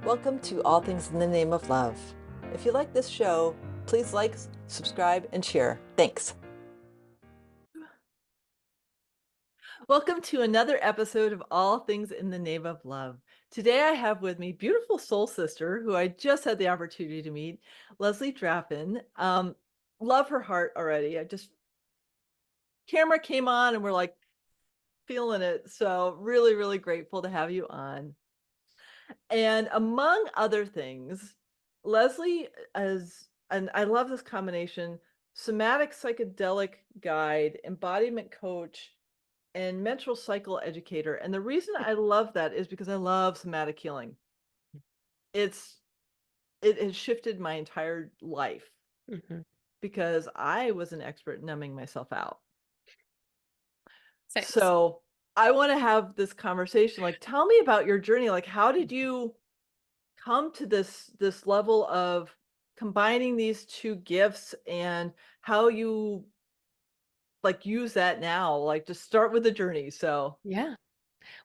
Welcome to All Things in the Name of Love. If you like this show, please like, subscribe, and share. Thanks. Welcome to another episode of All Things in the Name of Love. Today I have with me beautiful soul sister who I just had the opportunity to meet, Leslie Draffin. Love her heart already. Camera came on and we're like feeling it. So really, really grateful to have you on. And among other things, Leslie is, and I love this combination, somatic psychedelic guide, embodiment coach, and menstrual cycle educator. And the reason I love that is because I love somatic healing. It has shifted my entire life Mhm. because I was an expert at numbing myself out. Thanks. So I want to have this conversation. Like, tell me about your journey. Like, how did you come to this level of combining these two gifts and how you like use that now? Like, just start with the journey. So Yeah.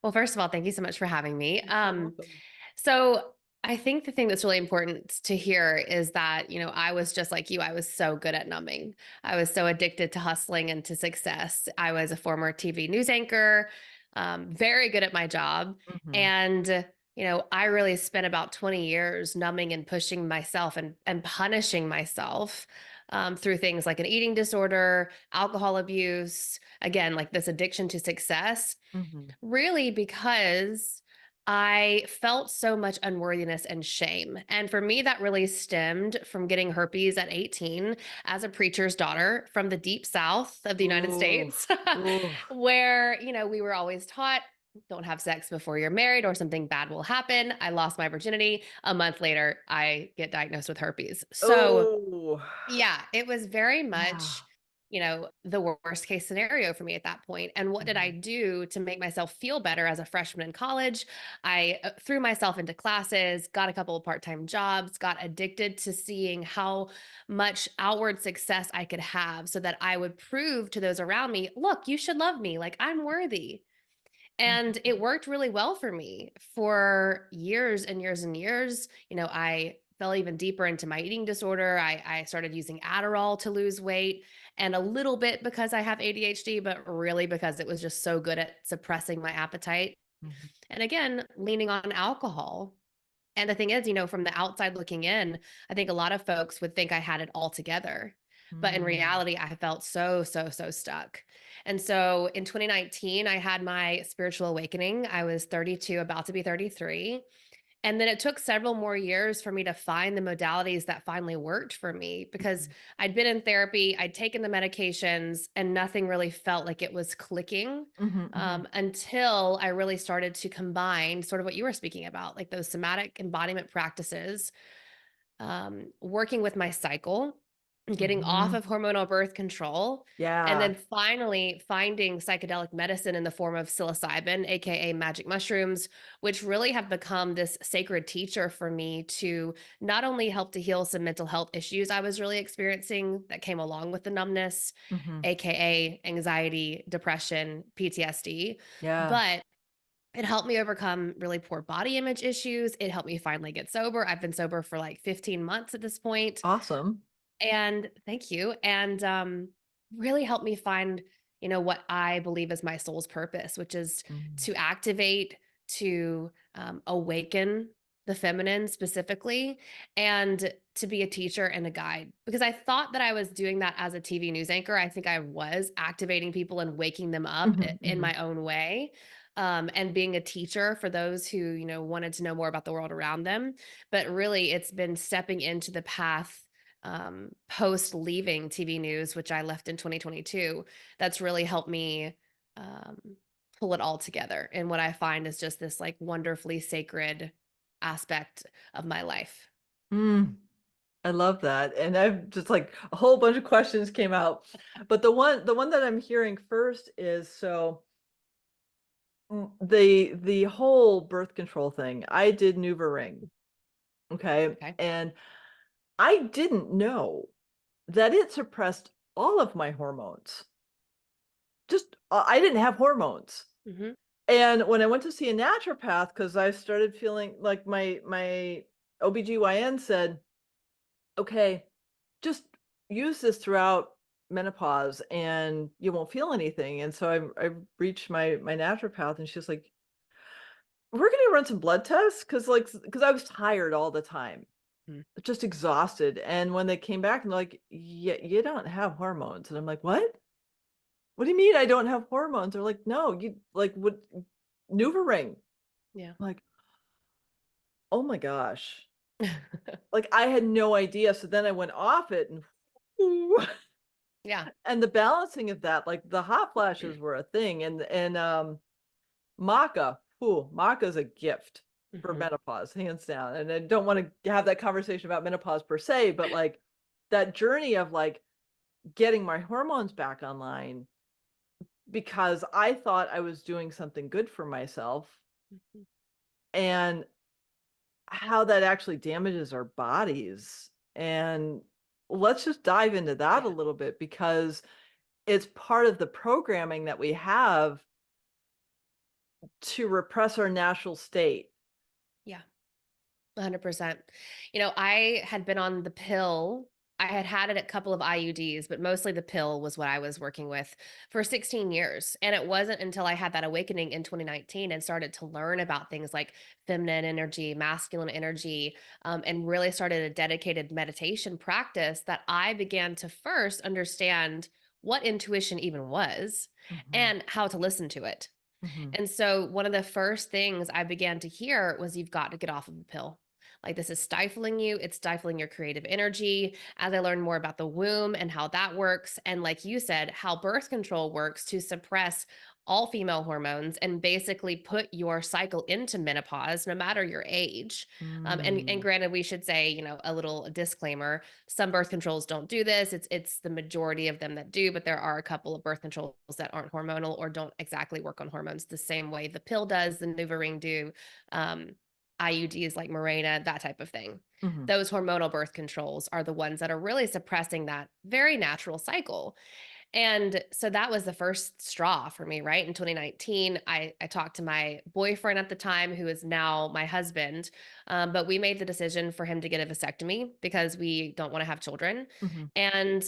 Well, first of all, thank you so much for having me. you're so welcome. So I think the thing that's really important to hear is that, I was just like you. I was so good at numbing. I was so addicted to hustling and to success. I was a former TV news anchor, very good at my job. Hmm. And, I really spent about 20 years numbing and pushing myself and punishing myself through things like an eating disorder, alcohol abuse, again, like this addiction to success. Hmm. Really, because I felt so much unworthiness and shame. And for me, that really stemmed from getting herpes at 18 as a preacher's daughter from the deep south of the United Ooh, States, ooh. where, we were always taught, don't have sex before you're married or something bad will happen. I lost my virginity. A month later, I get diagnosed with herpes. So, Oh, yeah, it was very yeah. much, the worst case scenario for me at that point. And what did I Mhm. do to make myself feel better as a freshman in college? I threw myself into classes, got a couple of part time jobs, got addicted to seeing how much outward success I could have so that I would prove to those around me, look, you should love me. Like I'm worthy. And Mhm. it worked really well for me for years and years and years. I fell even deeper into my eating disorder. I started using Adderall to lose weight, and a little bit because I have ADHD, but really because it was just so good at suppressing my appetite. Mhm. And again, leaning on alcohol. And the thing is, from the outside looking in, I think a lot of folks would think I had it all together. But in Mm. reality, I felt so, so, so stuck. And so in 2019, I had my spiritual awakening. I was 32, about to be 33. And then it took several more years for me to find the modalities that finally worked for me because Mhm. I'd been in therapy, I'd taken the medications, and nothing really felt like it was clicking Mhm. Mhm. until I really started to combine sort of what you were speaking about, like those somatic embodiment practices, working with my cycle, getting off Mhm. of hormonal birth control, and Yeah. then finally finding psychedelic medicine in the form of psilocybin, aka magic mushrooms, which really have become this sacred teacher for me to not only help to heal some mental health issues I was really experiencing that came along with the numbness, Mhm. aka anxiety, depression, PTSD, Yeah. but it helped me overcome really poor body image issues. It helped me finally get sober. I've been sober for like 15 months at this point. Awesome. And thank you. And really helped me find, what I believe is my soul's purpose, which is Mhm. to activate, to awaken the feminine specifically, and to be a teacher and a guide. Because I thought that I was doing that as a TV news anchor. I think I was activating people and waking them up Mhm. in Mhm. my own way. And being a teacher for those who, wanted to know more about the world around them. But really, it's been stepping into the path post leaving TV news, which I left in 2022, that's really helped me um, pull it all together. And what I find is just this like wonderfully sacred aspect of my life. Mm. I love that. And I've just like a whole bunch of questions came out. But the one that I'm hearing first is so the whole birth control thing. I did NuvaRing, okay? Okay. And I didn't know that it suppressed all of my hormones. Just I didn't have hormones. Hmm. And when I went to see a naturopath, because I started feeling like my OBGYN said, "Okay, just use this throughout menopause and you won't feel anything." And so I reached my naturopath and she's like, "We're gonna run some blood tests," because I was tired all the time, Mm. just exhausted. And when they came back and they're like, "Yeah, you don't have hormones." And I'm like, "What? What do you mean I don't have hormones?" They're like, "No, you like what NuvaRing." Yeah. I'm like, "Oh my gosh." Like I had no idea. So then I went off it and Yeah. and the balancing of that, like the hot flashes were a thing. And maca, ooh, maca is a gift for Mhm. menopause, hands down. And I don't want to have that conversation about menopause per se, but like that journey of like getting my hormones back online because I thought I was doing something good for myself Mhm. and how that actually damages our bodies. And let's just dive into that a Yeah. little bit because it's part of the programming that we have to repress our natural state. Yeah. 100%. I had been on the pill. I had it a couple of IUDs, but mostly the pill was what I was working with for 16 years. And it wasn't until I had that awakening in 2019 and started to learn about things like feminine energy, masculine energy, and really started a dedicated meditation practice that I began to first understand what intuition even was Mhm, and how to listen to it. mhm, And so one of the first things I began to hear was you've got to get off of the pill. Like this is stifling you, it's stifling your creative energy. As I learned more about the womb and how that works, and like you said, how birth control works to suppress all female hormones and basically put your cycle into menopause, no matter your age. And mm, granted, we should say, a little disclaimer: some birth controls don't do this. It's the majority of them that do, but there are a couple of birth controls that aren't hormonal or don't exactly work on hormones the same way the pill does, the NuvaRing do, um, IUDs like Mirena, that type of thing. mhm, Those hormonal birth controls are the ones that are really suppressing that very natural cycle. And so that was the first straw for me, right? In 2019, I talked to my boyfriend at the time, who is now my husband, but we made the decision for him to get a vasectomy because we don't want to have children. mhm. And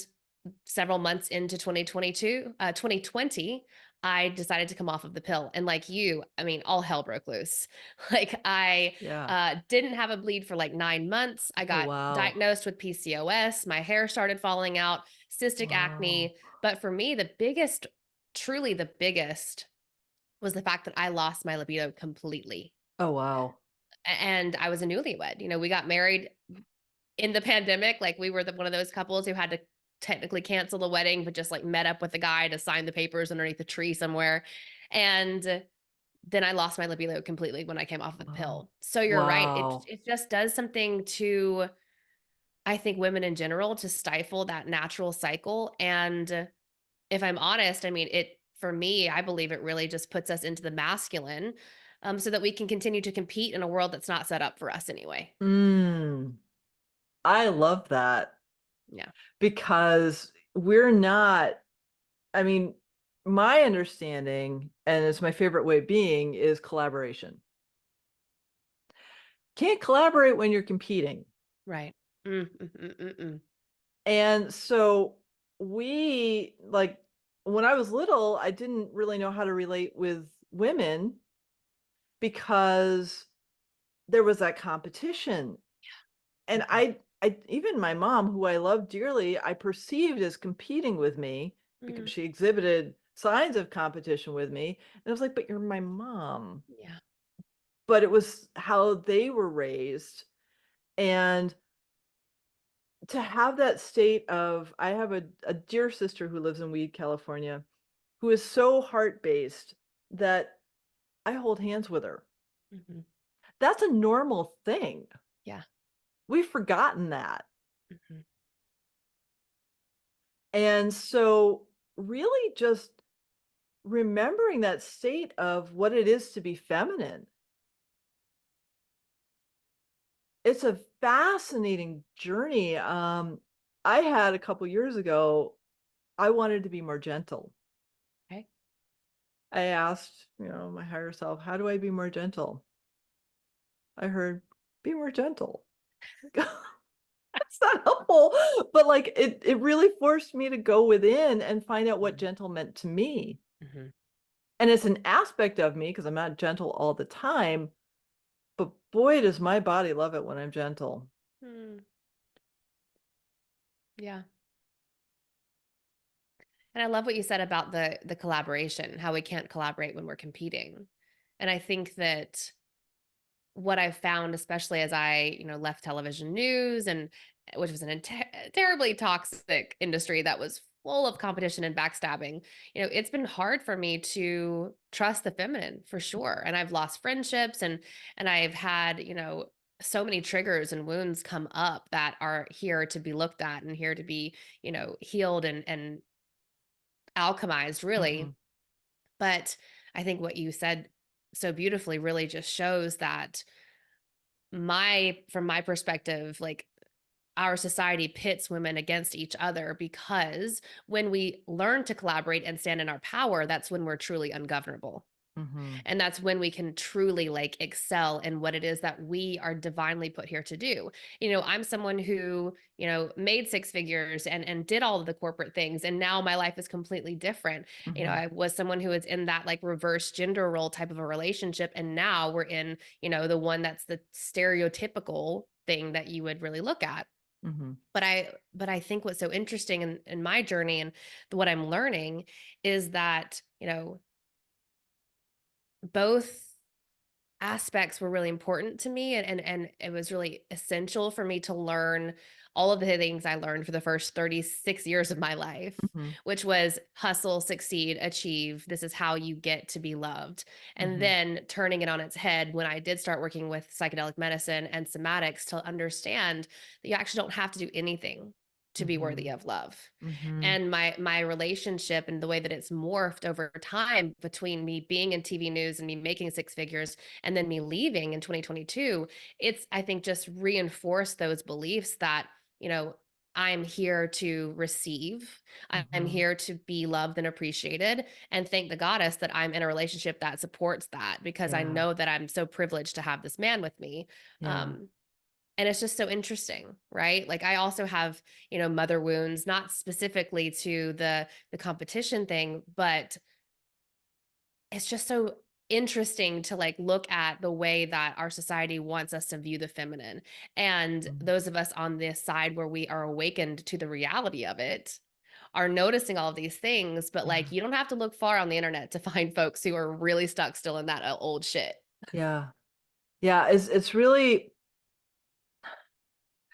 several months into 2020, I decided to come off of the pill. And like you, I mean, all hell broke loose. Like I Yeah. didn't have a bleed for like 9 months. I Oh, got wow. diagnosed with PCOS. My hair started falling out, cystic Wow. acne. But for me, the biggest, truly the biggest, was the fact that I lost my libido completely. Oh, wow. And I was a newlywed. We got married in the pandemic. Like we were one of those couples who had to technically cancel the wedding, but just like met up with the guy to sign the papers underneath a tree somewhere. And then I lost my libido completely when I came off the Wow. pill. So you're right. It Wow. it just does something to, I think, women in general, to stifle that natural cycle. And if I'm honest, I mean, for me, I believe it really just puts us into the masculine, so that we can continue to compete in a world that's not set up for us anyway. Mm, I love that Yeah. because we're not I mean, my understanding, and it's my favorite way of being, is collaboration. Can't collaborate when you're competing. Right. Mm, mm, mm, mm, mm. And so we like when I was little, I didn't really know how to relate with women because there was that competition. And Mhm, I even my mom, who I love dearly, I perceived as competing with me because mm, she exhibited signs of competition with me. And I was like, but you're my mom. yeah. But it was how they were raised. And to have that state of I have a dear sister who lives in Weed, California, who is so heart-based that I hold hands with her. Mhm, That's a normal thing. yeah. We've forgotten that. Mhm, And so really just remembering that state of what it is to be feminine. It's a fascinating journey. I had a couple years ago, I wanted to be more gentle. okay. I asked, my higher self, how do I be more gentle? I heard, be more gentle. It's not helpful, but like it really forced me to go within and find out what Mhm, gentle meant to me. mhm, And it's an aspect of me because I'm not gentle all the time, but boy, does my body love it when I'm gentle. mm, yeah. And I love what you said about the collaboration, how we can't collaborate when we're competing. And I think that what I've found, especially as I, left television news and which was an terribly toxic industry that was full of competition and backstabbing, it's been hard for me to trust the feminine for sure. And I've lost friendships and I've had, so many triggers and wounds come up that are here to be looked at and here to be, healed and alchemized really. Mhm, But I think what you said so beautifully really just shows that from my perspective, like our society pits women against each other because when we learn to collaborate and stand in our power, that's when we're truly ungovernable. mhm, And that's when we can truly like excel in what it is that we are divinely put here to do. I'm someone who, made six figures and did all of the corporate things. And now my life is completely different. mhm, I was someone who was in that like reverse gender role type of a relationship. And now we're in, the one that's the stereotypical thing that you would really look at. mhm, But I think what's so interesting in my journey and what I'm learning is that, both aspects were really important to me and it was really essential for me to learn all of the things I learned for the first 36 years of my life, mhm, which was hustle, succeed, achieve. This is how you get to be loved. And mhm, then turning it on its head when I did start working with psychedelic medicine and somatics to understand that you actually don't have to do anything to be worthy mhm, of love. mhm, And my relationship and the way that it's morphed over time between me being in TV news and me making six figures and then me leaving in 2022, it's I think just reinforced those beliefs that, you know, I'm here to receive. I'm mhm. here to be loved and appreciated. And thank the goddess that I'm in a relationship that supports that because I Yeah, know that I'm so privileged to have this man with me. yeah, Um, and it's just so interesting, right? Like I also have, mother wounds, not specifically to the competition thing, but it's just so interesting to like look at the way that our society wants us to view the feminine. And mm, those of us on this side where we are awakened to the reality of it are noticing all of these things, but yeah, like you don't have to look far on the internet to find folks who are really stuck still in that old shit. yeah, yeah. It's really.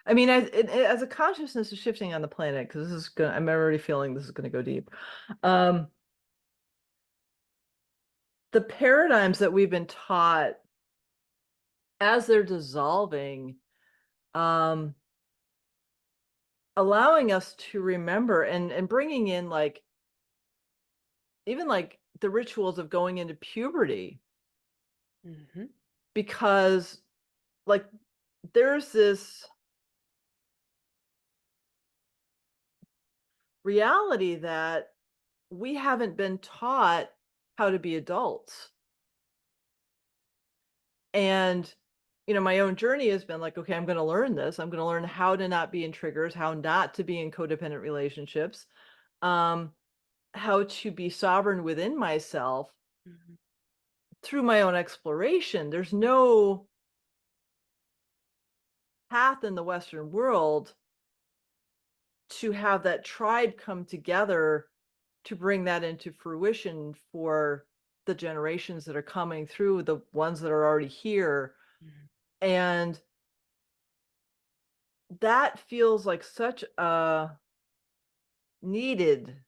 I mean, as a consciousness is shifting on the planet, because this is gonna. I'm already feeling this is gonna go deep. Um, the paradigms that we've been taught as they're dissolving, um, allowing us to remember and bringing in like even like the rituals of going into puberty, Mhm. because like there's this reality that we haven't been taught how to be adults. And my own journey has been like, okay, I'm going to learn this. I'm going to learn how to not be in triggers, how not to be in codependent relationships, um, how to be sovereign within myself Mhm. through my own exploration. There's no path in the Western world to have that tribe come together to bring that into fruition for the generations that are coming through, the ones that are already here. Mhm. And that feels like such a needed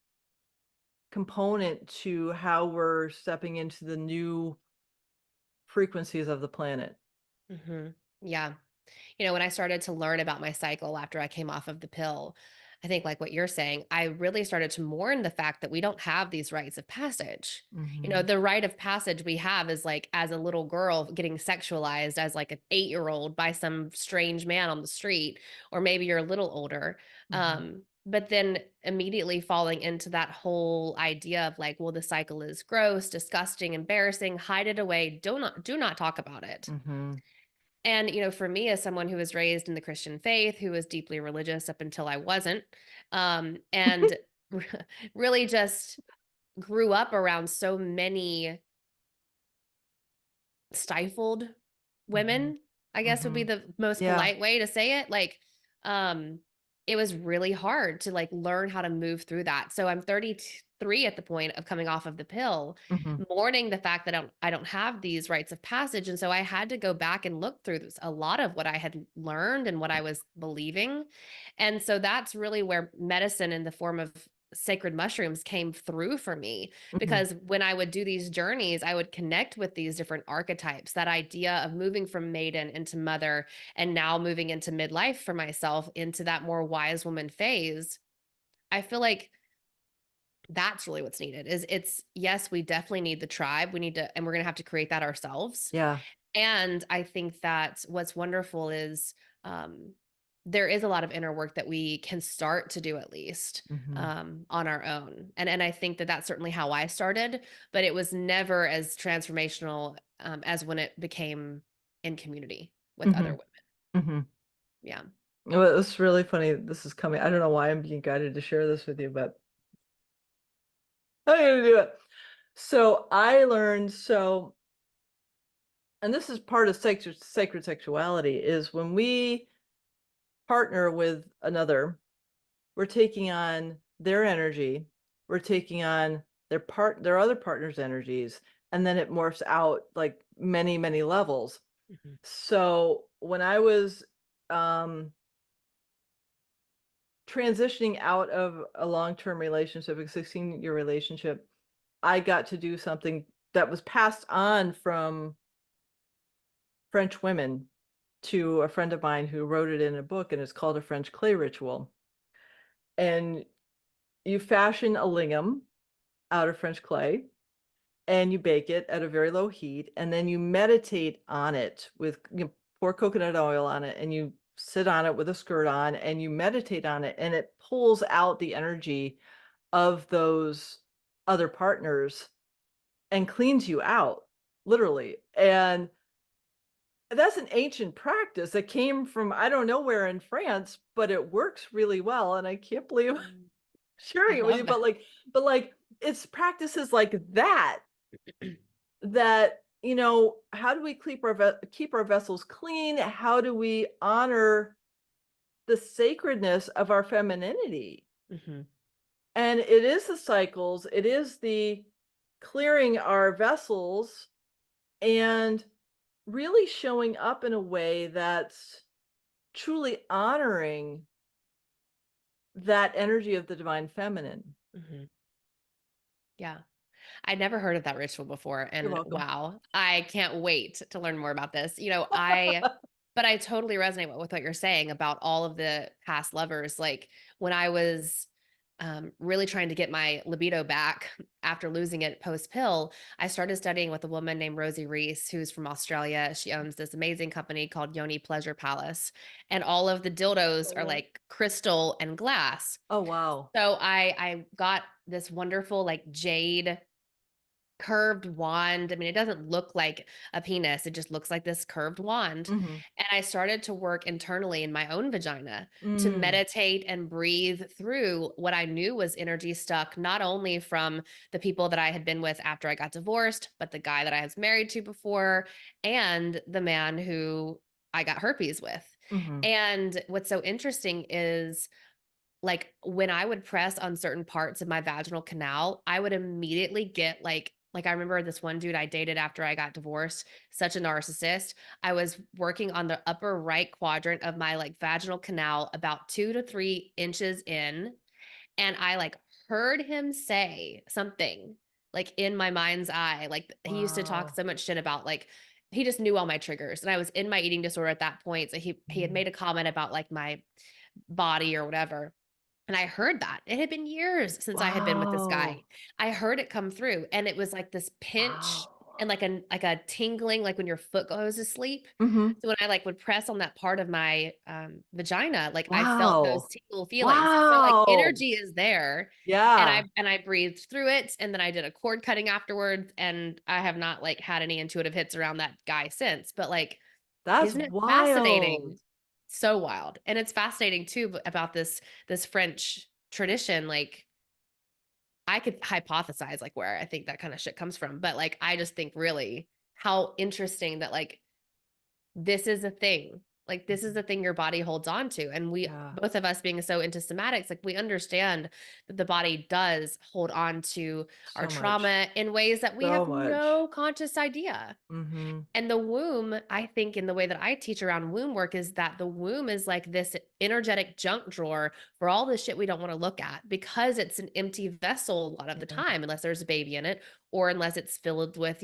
component to how we're stepping into the new frequencies of the planet. Mhm. Yeah. When I started to learn about my cycle after I came off of the pill, I think like what you're saying, I really started to mourn the fact that we don't have these rites of passage. Mhm. The rite of passage we have is like as a little girl getting sexualized as like an 8-year-old by some strange man on the street, or maybe you're a little older. Mhm. but then immediately falling into that whole idea of like, well, the cycle is gross, disgusting, embarrassing, hide it away, do not talk about it. Mhm. And, for me, as someone who was raised in the Christian faith, who was deeply religious up until I wasn't, and really just grew up around so many stifled Mhm. women, I guess would be Mhm. the most Yeah. polite way to say it. Like, um, it was really hard to like learn how to move through that. So I'm 33 at the point of coming off of the pill, Mhm. mourning the fact that I don't have these rites of passage. And so I had to go back and look through a lot of what I had learned and what I was believing. And so that's really where medicine in the form of sacred mushrooms came through for me, Mhm. because when I would do these journeys, I would connect with these different archetypes, that idea of moving from maiden into mother and now moving into midlife for myself into that more wise woman phase. I feel like that's really what's needed. Is it's yes, we definitely need the tribe. We need to, and we're going to have to create that ourselves. Yeah. And I think that what's wonderful is, um, there is a lot of inner work that we can start to do, at least, Mhm. on our own. And I think that that's certainly how I started, but it was never as transformational, as when it became in community with other Mhm. women. Mhm. Yeah. Well, it's really funny this is coming. I don't know why I'm being guided to share this with you, but I'm gonna do it. So I learned and this is part of sacred sexuality, is when we partner with another, we're taking on their energy, we're taking on their other partner's energies, and then it morphs out like many, many levels. Mhm. So when I was um transitioning out of a long-term relationship, a 16-year relationship, I got to do something that was passed on from French women to a friend of mine who wrote it in a book, and it's called a French clay ritual. And you fashion a lingam out of French clay, and you bake it at a very low heat, and then you meditate on it with pour coconut oil on it, and you sit on it with a skirt on, and you meditate on it, and it pulls out the energy of those other partners and cleans you out, literally. And that's an ancient practice that came from I don't know where in France, but it works really well, and I can't believe I'm Mm. I sharing it with you, love that. but it's practices like that that, how do we keep our vessels clean? How do we honor the sacredness of our femininity? Mhm. And it is the cycles, it is the clearing our vessels and really showing up in a way that's truly honoring that energy of the divine feminine. Mhm. Yeah. I'd never heard of that ritual before, You're and welcome. wow, I can't wait to learn more about this. But I totally resonate with what you're saying about all of the past lovers. Like, when I was, really trying to get my libido back after losing it post pill, I started studying with a woman named Rosie Reese, who's from Australia. She owns this amazing company called Yoni Pleasure Palace, and all of the dildos are Oh, like crystal and glass. oh wow. So I got this wonderful like jade curved wand. I mean, it doesn't look like a penis, it just looks like this curved wand. Mhm. And I started to work internally in my own vagina to Mm. meditate and breathe through what I knew was energy stuck, not only from the people that I had been with after I got divorced, but the guy that I was married to before, and the man who I got herpes with. Mhm. And what's so interesting is, like, when I would press on certain parts of my vaginal canal, I would immediately get I remember this one dude I dated after I got divorced, such a narcissist. I was working on the upper right quadrant of my like vaginal canal about 2 to 3 inches in, and I like heard him say something like in my mind's eye. Like, he used to talk Wow. so much shit about like he just knew all my triggers, and I was in my eating disorder at that point. So he had Mhm. made a comment about like my body or whatever, and I heard that. It had been years since I had been with this Wow. guy. I heard it come through, and it was like this pinch Wow. and like a tingling, like when your foot goes to sleep. Mhm. So when I, like, would press on that part of my, vagina, like, I felt those Wow. tingle feelings. So, like, Wow. energy is there, and Yeah. I breathed through it, and then I did a cord cutting afterwards, and I have not, like, had any intuitive hits around that guy since, but, like, That's isn't it wild. fascinating? So wild, and it's fascinating too about this French tradition, like, I could hypothesize, like, where I think that kinda shit comes from, but, like, I just think really how interesting that, like, this is a thing. Like, this is Mhm. the thing your body holds on to, and we Yeah. both of us being so into somatics, like, we understand that the body does hold on to our So much. trauma in ways that we So have much. no conscious idea. Mhm. And the womb, I think in the way that I teach around womb work is that the womb is like this energetic junk drawer for all the shit we don't want to look at because it's an empty vessel a lot of the Yeah. time, unless there's a baby in it or unless it's filled with,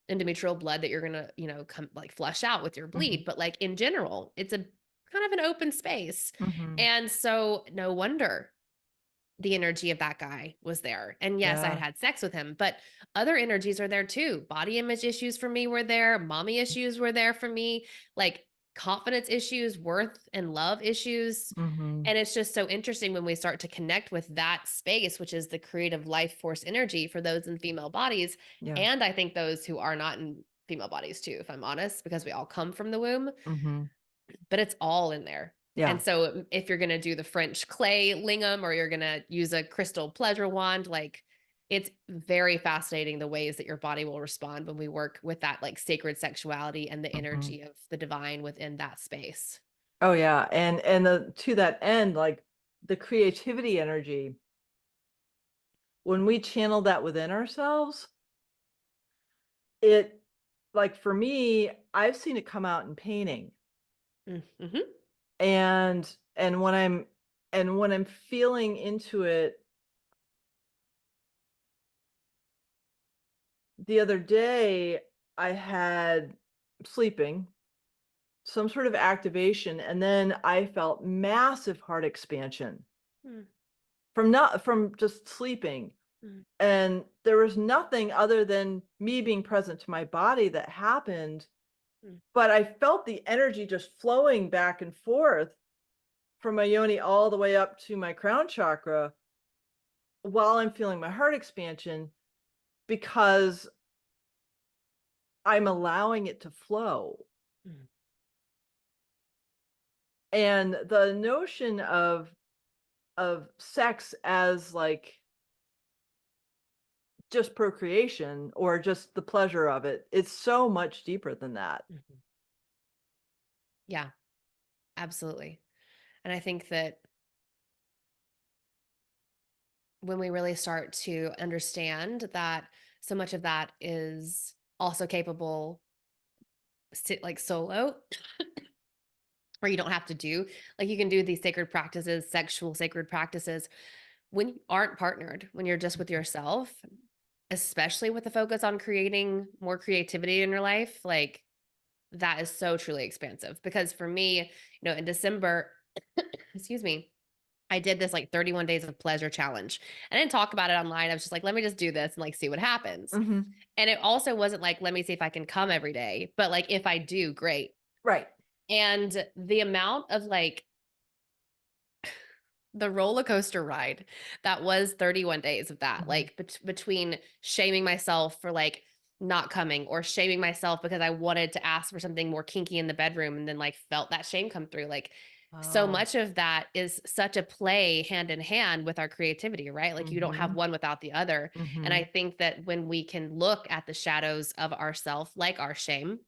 endometrial blood that you're going to, come like flush out with your bleed. Mhm. But like in general, it's a kind of an open space. Mhm. And so no wonder the energy of that guy was there. And yes, I had Yeah. had sex with him, but other energies are there too. Body image issues for me were there. Mommy issues were there for me. Like confidence issues, worth and love issues. Mhm. And it's just so interesting when we start to connect with that space, which is the creative life force energy for those in female bodies. Yeah. And I think those who are not in female bodies too, if I'm honest, because we all come from the womb, Mhm. but it's all in there. And Yeah. so if you're going to do the French clay lingam or you're going to use a crystal pleasure wand, like it's very fascinating the ways that your body will respond when we work with that like sacred sexuality and the Mhm. energy of the divine within that space. Oh, yeah, and to that end, like, the creativity energy, when we channel that within ourselves, it like, for me, I've seen it come out in painting, Mm-hmm. and when I'm feeling into it the other day, I had sleeping, some sort of activation, and then I felt massive heart expansion from just sleeping. Mm-hmm. And there was nothing other than me being present to my body that happened, but I felt the energy just flowing back and forth from my yoni all the way up to my crown chakra while I'm feeling my heart expansion because I'm allowing it to flow. And the notion of sex as like just procreation or just the pleasure of it, it's so much deeper than that. Mm-hmm. Yeah, absolutely. And I think that when we really start to understand that so much of that is also capable like solo or you don't have to do like you can do these sacred practices, sexual sacred practices when you aren't partnered, when you're just with yourself, especially with the focus on creating more creativity in your life, like that is so truly expansive because for me, in December, excuse me, I did this like 31 days of pleasure challenge. I didn't talk about it online. I was just like, let me just do this and like see what happens. Mhm. And it also wasn't like, let me see if I can come every day, but like if I do, great. Right. And the amount of like the roller coaster ride that was 31 days of that, Mhm. like between shaming myself for like not coming or shaming myself because I wanted to ask for something more kinky in the bedroom and then like felt that shame come through. Like so Oh. much of that is such a play hand in hand with our creativity, right? Like you don't have Mhm. one without the other. And I Mhm. think that when we can look at the shadows of ourself, like our shame,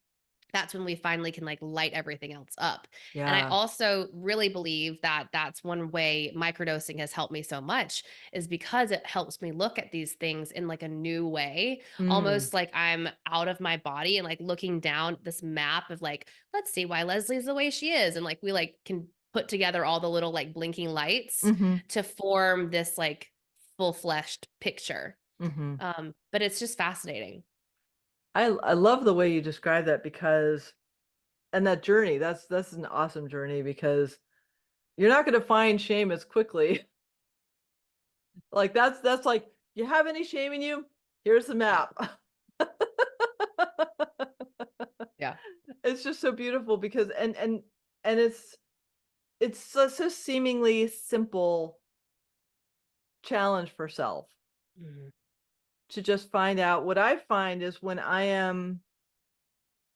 that's when we finally can like light everything else up. And I Yeah. also really believe that that's one way microdosing has helped me so much is because it helps me look at these things in like a new way, Mm. almost like I'm out of my body and like looking down this map of like, let's see why Leslie's the way she is. And like we like can put together all the little like blinking lights Mhm. to form this like full-fleshed picture. Mhm. But it's just fascinating. I love the way you describe that because and that journey, that's an awesome journey because you're not gonna find shame as quickly. Like, that's like, "You have any shame in you? Here's the map." Yeah. It's just so beautiful because and it's such a seemingly simple challenge for self Mhm. to just find out. What I find is when I am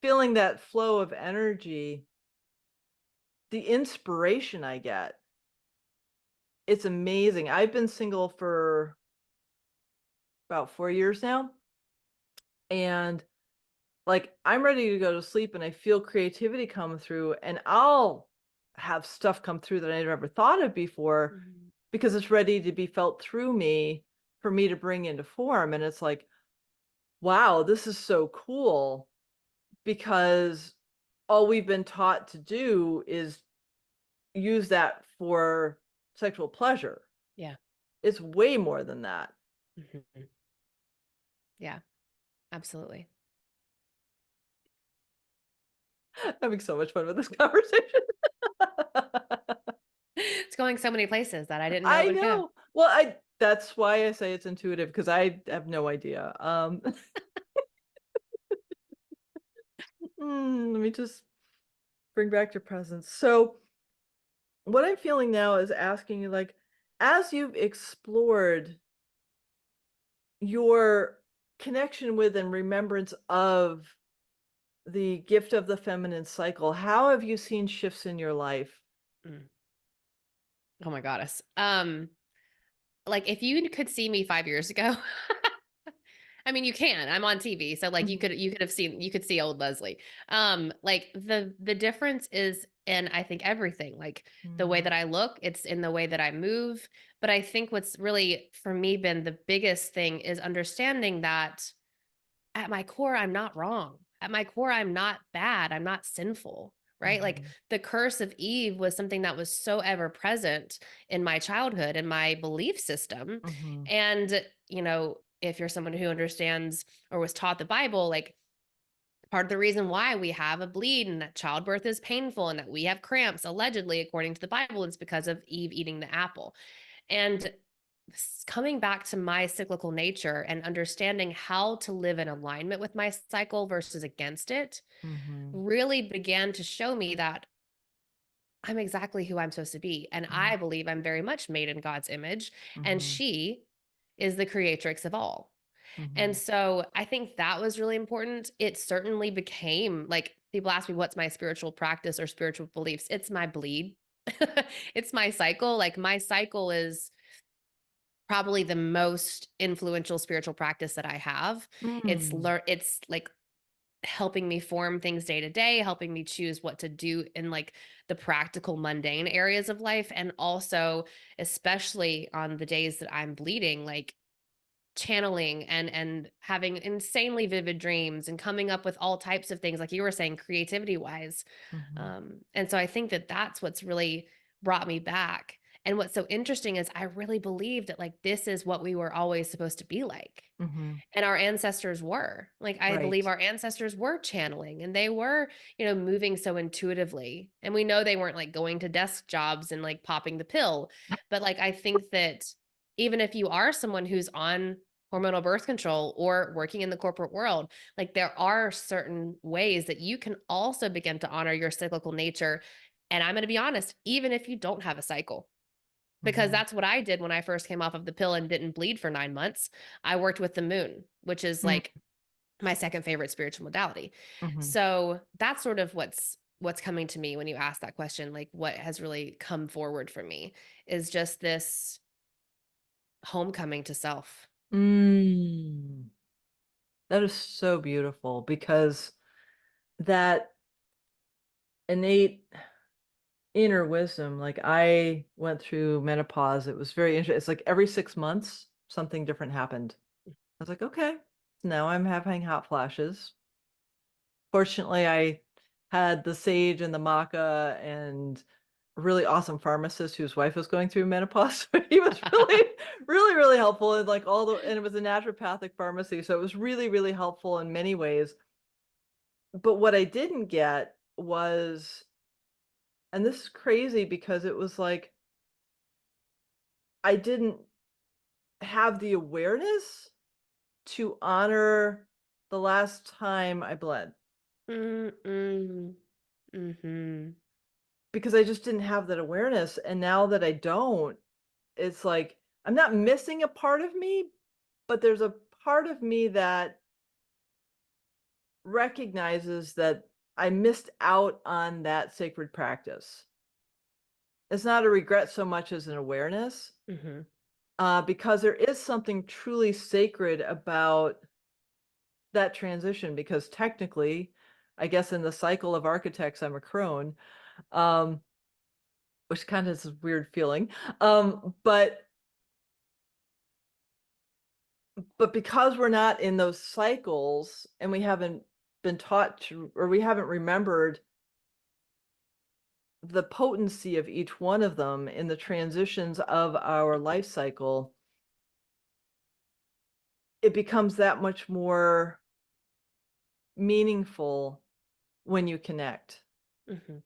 feeling that flow of energy, the inspiration I get, it's amazing. I've been single for about 4 years now, and, like, I'm ready to go to sleep, and I feel creativity come through, and I'll have stuff come through that I never thought of before Mhm. because it's ready to be felt through me for me to bring into form, and it's like, "Wow, this is so cool," because all we've been taught to do is use that for sexual pleasure. Yeah. It's way more than that. Mhm. Yeah, absolutely. Having so much fun with this conversation. It's going so many places that I didn't know it I would go. know. Well, I that's why I say it's intuitive because I have no idea. Let me just bring back your presence. So, what I'm feeling now is asking you, like, as you've explored your connection with and remembrance of the gift of the feminine cycle, how have you seen shifts in your life? Mm. Oh my goddess. Like, if you could see me 5 years ago, I mean, you can. I'm on TV, so, like, Mhm, you could see old Leslie. Like, the difference is in, I think, everything, like, the way mhm, that I look, it's in the way that I move, but I think what's really, for me, been the biggest thing is understanding that at my core, I'm not wrong. At my core, I'm not bad. I'm not sinful, right? Like mhm, the curse of Eve was something that was so ever present in my childhood and my belief system. mhm, And, if you're someone who understands or was taught the Bible, like part of the reason why we have a bleed and that childbirth is painful and that we have cramps, allegedly, according to the Bible, is because of Eve eating the apple. And coming back to my cyclical nature and understanding how to live in alignment with my cycle versus against it mhm, really began to show me that I'm exactly who I'm supposed to be. And mhm, I believe I'm very much made in God's image, and mhm, she is the creatrix of all. And mhm, so I think that was really important. It certainly became like people ask me, what's my spiritual practice or spiritual beliefs? It's my bleed. It's my cycle. Like my cycle is probably the most influential spiritual practice that I have. mm, It's like helping me form things day to day, helping me choose what to do in like the practical mundane areas of life, and also especially on the days that I'm bleeding, like channeling and having insanely vivid dreams and coming up with all types of things like you were saying creativity wise. mhm, And so I think that that's what's really brought me back. And what's so interesting is I really believe that like this is what we were always supposed to be like. mhm. And our ancestors were. Like I believe Right. our ancestors were channeling and they were, moving so intuitively. And we know they weren't like going to desk jobs and like popping the pill. But like I think that even if you are someone who's on hormonal birth control or working in the corporate world, like there are certain ways that you can also begin to honor your cyclical nature. And I'm going to be honest, even if you don't have a cycle, because Mhm, that's what I did when I first came off of the pill and didn't bleed for 9 months. I worked with the moon, which is mm, like my second favorite spiritual modality. mhm, So that's sort of what's coming to me when you ask that question, like what has really come forward for me is just this homecoming to self. mm. That is so beautiful because that innate inner wisdom, like I went through menopause. It was very interesting. It's like every 6 months, something different happened. I was like, okay, now I'm having hot flashes. Fortunately, I had the sage and the maca and a really awesome pharmacist whose wife was going through menopause. So he was really, really, really helpful. And like and it was a naturopathic pharmacy. So it was really, really helpful in many ways. But what I didn't get was, and this is crazy because it was like, I didn't have the awareness to honor the last time I bled. Mm-mm. Mhm. because I just didn't have that awareness. And now that I don't, it's like I'm not missing a part of me, but there's a part of me that recognizes that I missed out on that sacred practice. It's not a regret so much as an awareness, Mhm. because there is something truly sacred about that transition. Because technically, I guess in the cycle of architects, I'm a crone, um, which kind of is a weird feeling. But because we're not in those cycles and we haven't been taught to, or we haven't remembered the potency of each one of them in the transitions of our life cycle, it becomes that much more meaningful when you connect. Mhm.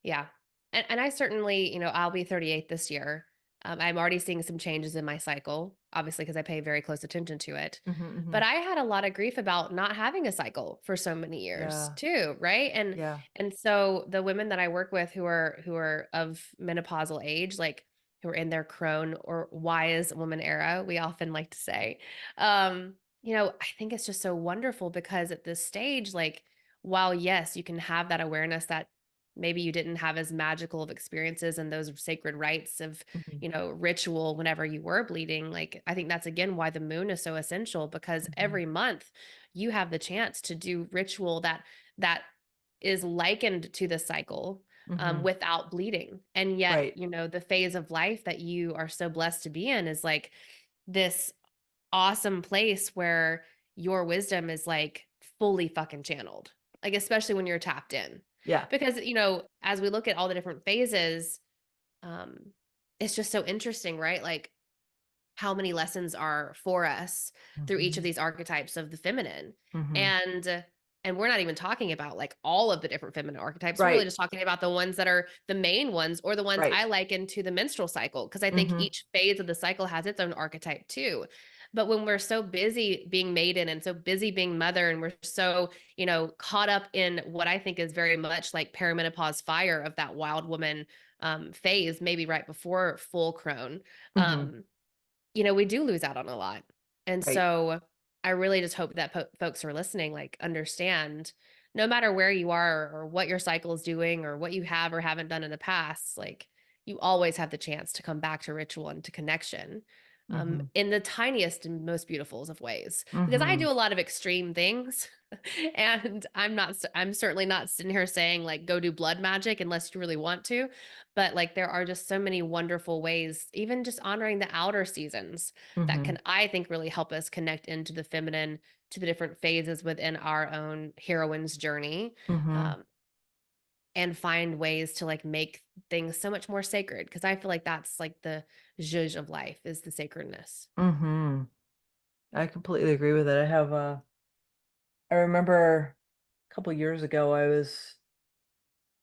Yeah. And I certainly, I'll be 38 this year. I'm already seeing some changes in my cycle, obviously, because I pay very close attention to it. Mhm, But mhm. I had a lot of grief about not having a cycle for so many years Yeah, too, right? yeah. And so the women that I work with who are of menopausal age, like who are in their crone or wise woman era, we often like to say, I think it's just so wonderful because at this stage, like, while yes, you can have that awareness that maybe you didn't have as magical of experiences and those sacred rites of Mhm, ritual whenever you were bleeding. Like, I think that's again why the moon is so essential, because mhm, every month you have the chance to do ritual that is likened to the cycle, mhm. without bleeding. And yet, Right. the phase of life that you are so blessed to be in is like this awesome place where your wisdom is like fully fucking channeled. Like, especially when you're tapped in. Yeah. Because, as we look at all the different phases, um, it's just so interesting, right? Like, how many lessons are for us through each of Mhm, these archetypes of the feminine. mhm. And we're not even talking about like all of the different feminine archetypes. We're really Right, just talking about the ones that are the main ones, or the ones I right. liken to the menstrual cycle, because I think Mhm, each phase of the cycle has its own archetype too. But when we're so busy being maiden and so busy being mother, and we're so, caught up in what I think is very much like perimenopause fire of that wild woman phase, maybe right before full crone, mhm. um, we do lose out on a lot. And Right. so I really just hope that folks who are listening, like, understand, no matter where you are or what your cycle is doing or what you have or haven't done in the past, like, you always have the chance to come back to ritual and to connection, Mhm, in the tiniest and most beautiful of ways. Because I mhm, do a lot of extreme things, and I'm certainly not sitting here saying like go do blood magic unless you really want to, but like there are just so many wonderful ways, even just honoring the outer seasons, that mhm, can, I think, really help us connect into the feminine, to the different phases within our own heroine's journey, mhm, um, and find ways to like make things so much more sacred, because I feel like that's like the zhuzh of life, is the sacredness. mhm. I completely agree with it. I remember a couple years ago, I was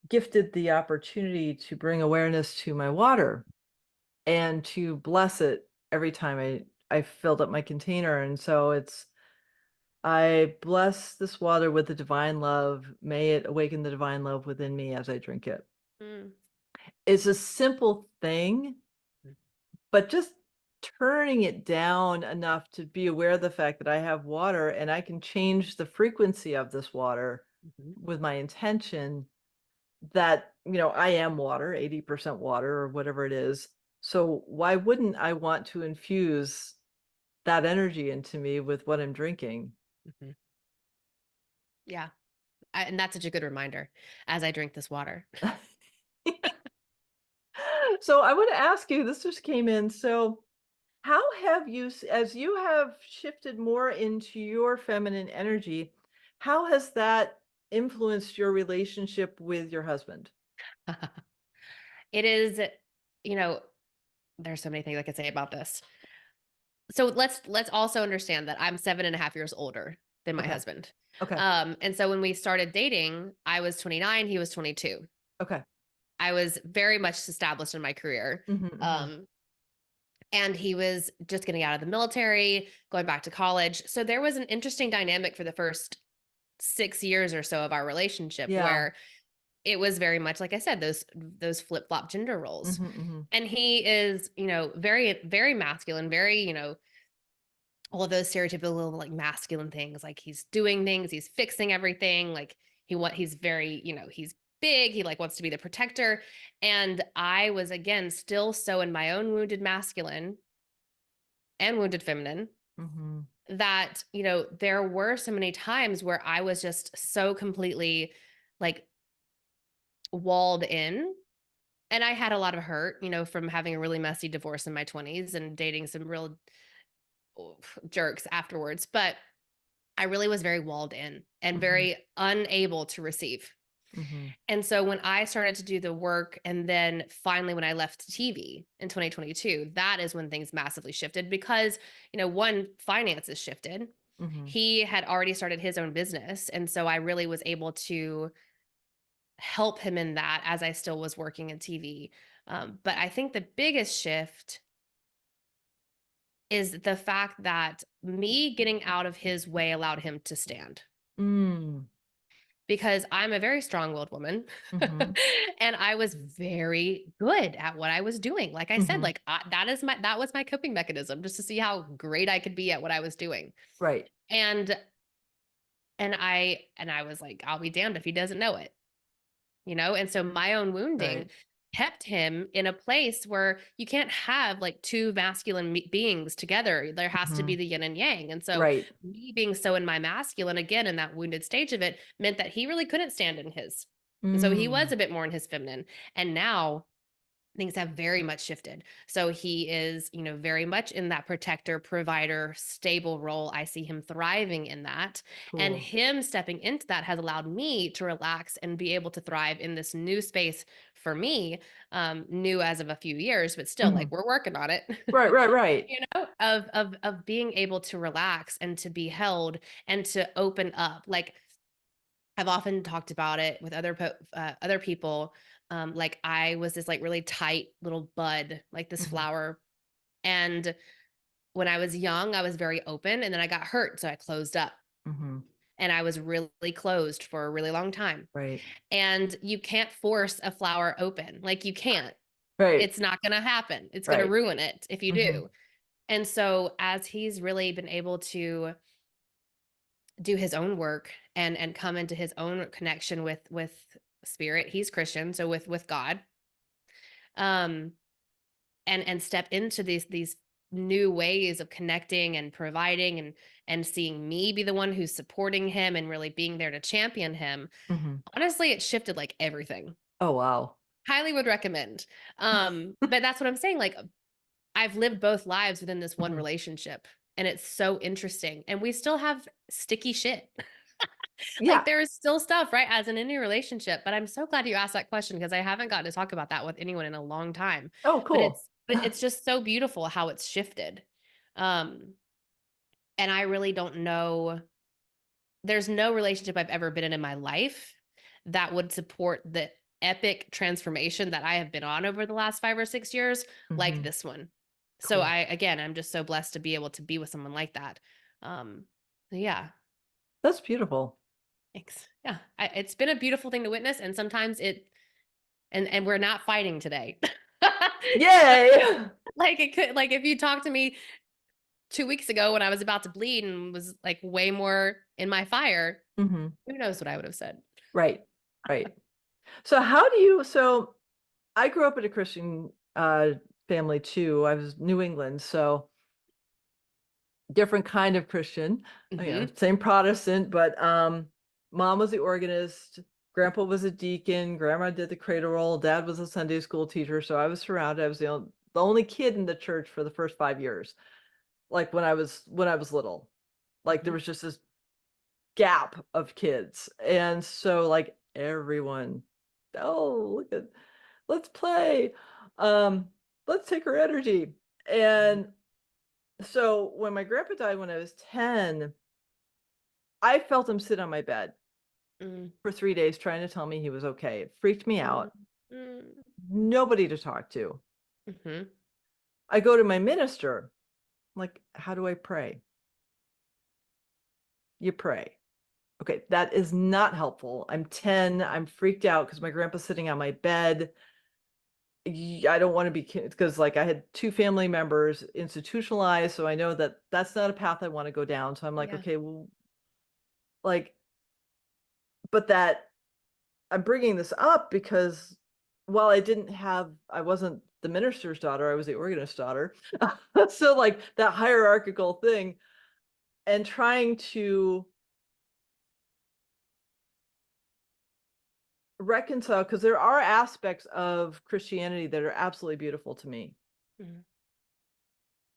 gifted the opportunity to bring awareness to my water and to bless it every time I filled up my container. And so I bless this water with the divine love. May it awaken the divine love within me as I drink it. Mm, It's a simple thing, mm, but just turning it down enough to be aware of the fact that I have water and I can change the frequency of this water mhm, with my intention that, I am water, 80% water or whatever it is. So why wouldn't I want to infuse that energy into me with what I'm drinking? mhm. Yeah. And that's such a good reminder as I drink this water. So I want to ask you, this just came in. So how have you, as you have shifted more into your feminine energy, how has that influenced your relationship with your husband? It is, you know, there's so many things I could say about this. So let's also understand that I'm 7.5 years older than my Okay. husband. Okay. And so when we started dating, I was 29, he was 22. Okay. I was very much established in my career. Hmm, hmm. Um, and he was just getting out of the military, going back to college. So there was an interesting dynamic for the first 6 years or so of our relationship Yeah. where it was very much like I said, those flip-flop gender roles. Mhm, mhm, And he is, very, very masculine, very, all of those stereotypical like masculine things. Like he's doing things, he's fixing everything. Like he's very, he's big. He like wants to be the protector. And I was again still so in my own wounded masculine and wounded feminine mhm, that, there were so many times where I was just so completely like walled in. And I had a lot of hurt, from having a really messy divorce in my 20s and dating some real jerks afterwards. But I really was very walled in and mhm, very unable to receive. mhm, And so when I started to do the work, and then finally when I left TV in 2022, that is when things massively shifted because, one, finances shifted. mhm. He had already started his own business. And so I really was able to help him in that as I still was working in TV. But I think the biggest shift is the fact that me getting out of his way allowed him to stand Mm, because I'm a very strong-willed woman mhm, and I was very good at what I was doing. Like I said, mhm. like that was my coping mechanism just to see how great I could be at what I was doing. Right, And I was like, I'll be damned if he doesn't know it. And so my own wounding right. kept him in a place where you can't have like two masculine beings together. There has to be Mhm. the yin and yang. And so Right. me being so in my masculine again in that wounded stage of it meant that he really couldn't stand in his. And so he was Mm, a bit more in his feminine. And now things have very much shifted. So he is, very much in that protector, provider, stable role. I see him thriving in that. And cool. him stepping into that has allowed me to relax and be able to thrive in this new space for me, new as of a few years, but still like Mhm. we're working on it. Right, right, right. Of being able to relax and to be held and to open up. Like I've often talked about it with other people. Like I was this like really tight little bud, like this Mhm, flower. And when I was young, I was very open, and then I got hurt, so I closed up. mhm. And I was really closed for a really long time. Right, And you can't force a flower open. Like you can't. right, It's not going to happen. It's going to right. ruin it if you Mhm, do. And so as he's really been able to do his own work and come into his own connection with spirit, he's Christian, so with God, um and step into these new ways of connecting and providing and seeing me be the one who's supporting him and really being there to champion him. mhm. Honestly, it shifted like everything. Oh, wow. Highly would recommend. But that's what I'm saying, like I've lived both lives within this one Mhm. relationship, and it's so interesting, and we still have sticky shit. Like Yeah. there is still stuff, right, as in any relationship, but I'm so glad you asked that question because I haven't gotten to talk about that with anyone in a long time. Oh, But cool. it's just so beautiful how it's shifted. Um, and I really don't know, there's no relationship I've ever been in my life that would support the epic transformation that I have been on over the last 5 or 6 years like Mhm. this one. So Cool. I'm just so blessed to be able to be with someone like that. Um, yeah. That's beautiful. Thanks. Yeah, it's been a beautiful thing to witness, and sometimes and we're not fighting today. Yay! Like it could, like if you talked to me 2 weeks ago when I was about to bleed and was like way more in my fire, Mhm. who knows what I would have said. Right, right. So how do you so I grew up in a Christian, family too. I was New England, so different kind of Christian, Hmm. same Protestant, but, mom was the organist, grandpa was a deacon, grandma did the cradle roll, dad was a Sunday school teacher, so I was surrounded. I was the only kid in the church for the first 5 years, like, when I was little. Like, there Hmm. was just this gap of kids, and so, like, everyone, "Oh, look at let's play, um, let's take her energy," and so when my grandpa died when I was 10, I felt him sit on my bed Mm, for 3 days trying to tell me he was okay. It freaked me mm, out. mm, Nobody to talk to. mhm, I go to my minister, like, "How do I pray?" You pray. Okay, that is not helpful. I'm 10, I'm freaked out because my grandpa's sitting on my bed. I don't wanna be because, like, I had 2 family members institutionalized, so I know that that's not a path I wanna go down, so I'm like, Yeah. "Okay, well," like, but that I'm bringing this up because while I wasn't the minister's daughter, I was the organist's daughter. So, like, that hierarchical thing and trying to reconcile, because there are aspects of Christianity that are absolutely beautiful to me, Mhm.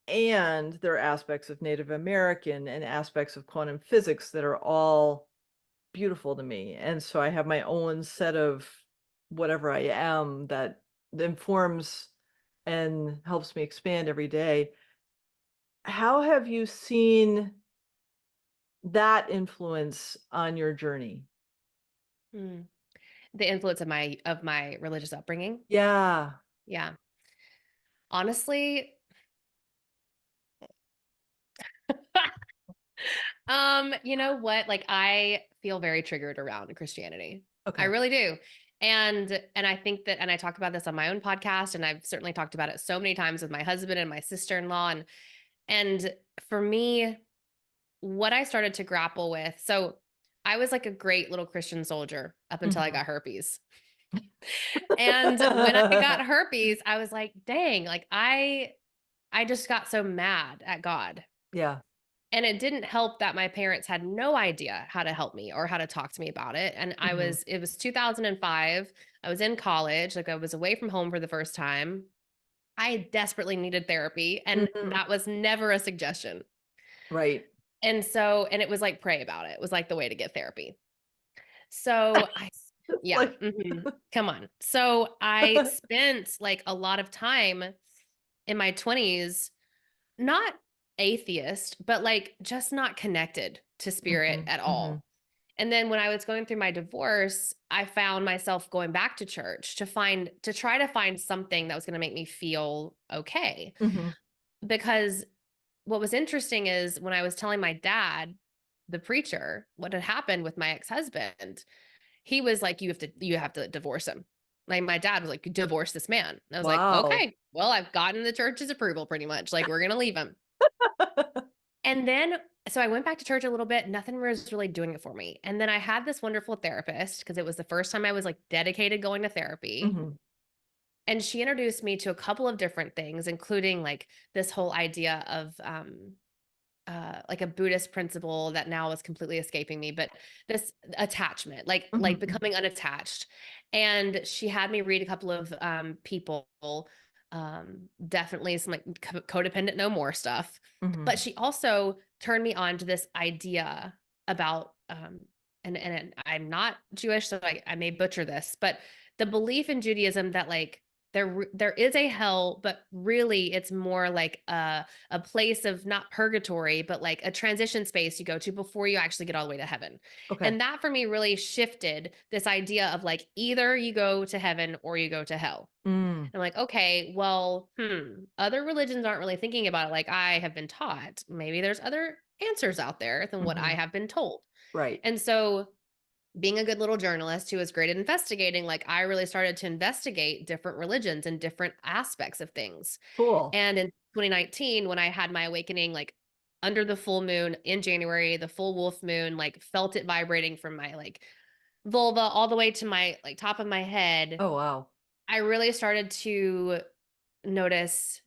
and there are aspects of Native American and aspects of quantum physics that are all beautiful to me, and so I have my own set of whatever I am that informs and helps me expand every day. How have you seen that influence on your journey? Mm. The influence of my religious upbringing. Yeah. Yeah. Honestly, you know what? Like I feel very triggered around Christianity. I Okay. really do. And I think that and I talk about this on my own podcast and I've certainly talked about it so many times with my husband and my sister-in-law and for me what I started to grapple with. So I was like a great little Christian soldier up until I Mhm. got herpes. And when I got herpes, I was like, "Dang, like I just got so mad at God." Yeah. And it didn't help that my parents had no idea how to help me or how to talk to me about it. And Mhm. it was 2005. I was in college, like I was away from home for the first time. I desperately needed therapy, and Mhm. that was never a suggestion. Right. And it was like, pray about it. It was like the way to get therapy. So It's yeah, like come on. So I spent like a lot of time in my 20s not atheist, but, like, just not connected to spirit Mhm. at Mhm. all. And then when I was going through my divorce, I found myself going back to church to try to find something that was gonna make me feel okay. Mhm. Because what was interesting is when I was telling my dad, the preacher, what had happened with my ex-husband, he was like, you have to divorce him." Like, my dad was like, "Divorce this man." And I was like, Wow. "Okay, well, I've gotten the church's approval pretty much, like, we're gonna leave him." And then so I went back to church a little bit, nothing was really doing it for me. And then I had this wonderful therapist because it was the first time I was like dedicated going to therapy. Mhm. And she introduced me to a couple of different things, including like this whole idea of like a Buddhist principle that now is completely escaping me, but this attachment, like Mhm. Mhm. becoming unattached. And she had me read a couple of people, definitely some like codependent no more stuff. But Mhm. she also turned me on to this idea about and I'm not Jewish, so I may butcher this, but the belief in Judaism that like there is a hell, but really it's more like a place of not purgatory, but like a transition space you go to before you actually get all the way to heaven. Okay. And that for me really shifted this idea of like either you go to heaven or you go to hell. Mm. I'm like, okay, well, other religions aren't really thinking about it like I have been taught. Maybe there's other answers out there than what I Mhm. have been told. Right. And so being a good little journalist who was great at investigating, like I really started to investigate different religions and different aspects of things. Cool. And in 2019, when I had my awakening, like under the full moon in January, the full wolf moon, like felt it vibrating from my like vulva all the way to my like top of my head, Oh, wow. I really started to notice